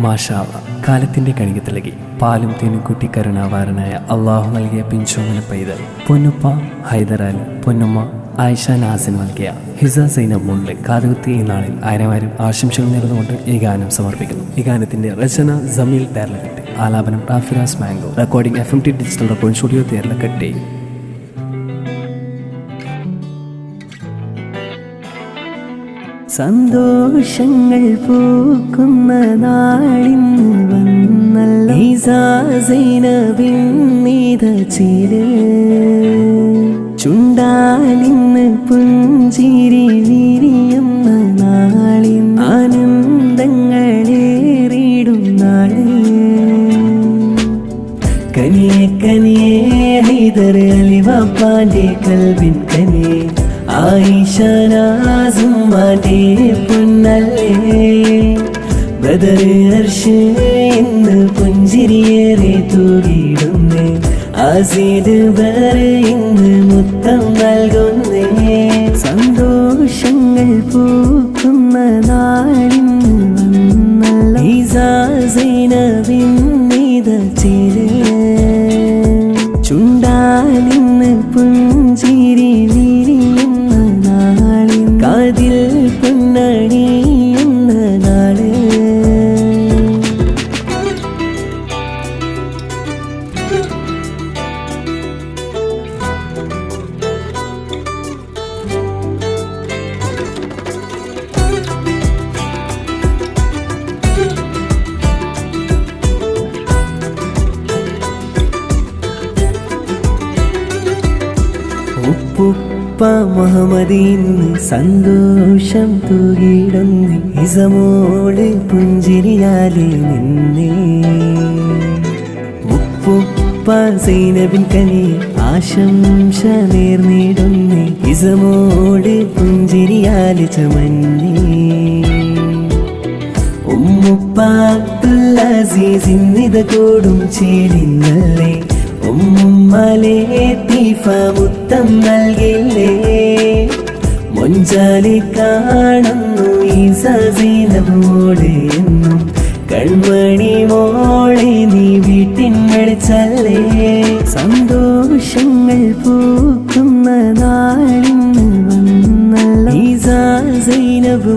മാഷാ അല്ലാഹ്, കാലത്തിന്റെ കണികത്തിളകി പാലും തേനും കൂട്ടി കരുണാവാരനായ അള്ളാഹു നൽകിയ പിഞ്ചോമന പൈതൽ പൊന്നുപ്പ ഹൈദരാലി, പൊന്നുമ്മ ആയിഷ നാസിൻ നൽകിയ ഹിസ സൈനബ് മുന്നിലെ കാതുകുത്തി ഈ നാളിൽ ആയിരം ആശംസകൾ നേർന്നുകൊണ്ട് ഈ ഗാനം സമർപ്പിക്കുന്നു. ഈ ഗാനത്തിന്റെ രചന ജമീൽ തേർലക്കട്ടെ, ആലാപനം Rafiraz mango, recording FMT digital recording studio Therlakatte. സന്തോഷങ്ങൾ പൂക്കുന്ന നാളിന്ന് വന്നല്ലോ, ചിര് ചുണ്ടാലിന്ന് പുഞ്ചിരി വിരിയുന്ന നാളിന്ന് ആനന്ദങ്ങളേറിടും നാള്. കനിയെ കനിയെ ഹൈദർ അലി വാപ്പാന്റെ കൽബിൻ കനിയെ ആയിഷ നാസുമ്മാന്റെ പൊന്നല്ലേ. ബ്രദർ അർഷ് ഇന്ന് പുഞ്ചിരിയേറെ തൂകിടുന്നേ, ആസീദ് ബ്രദർ ഇന്ന് മുത്തം നൽകുന്നേ. സന്തോഷങ്ങൾ പൂക്കുന്ന നാളിന്ന് വന്നല്ലോ, ചിര് ചുണ്ടാലിന്ന് പുഞ്ചിരി വിരിയുന്ന നാളിൻ കാതിൽ പൊന്നണിയുന്ന നാള്. ഉപ്പുപ്പ മുഹമ്മദിന്ന് സന്തോഷം തൂകിടുന്നേ, ഇസമോള് പുഞ്ചിരിയാലെ നിന്നേ. ഉപ്പുപ്പ സൈനബിൻ കനി ആശംസ നേർന്നിടുന്നേ, ഇസമോള് പുഞ്ചിരിയാലെ ചമന്നേ. ഉമ്മുപ്പ അബ്ദുൽ അസീസിന്നിത കൂടും ചേലിന്നല്ലേ, ഉമ്മലെ തീഫ മുത്തം നൽകില്ലേ. മൊഞ്ചാലി കാണുന്നു ഈസ സൈനബോളെ എന്നും, കൺമണി മോളെ നീ വീട്ടിൻ വിളിച്ചല്ലേ. സന്തോഷങ്ങൾ പൂക്കുന്ന നാളിന്ന് വന്നല്ലോ, ഈസ സൈനബ്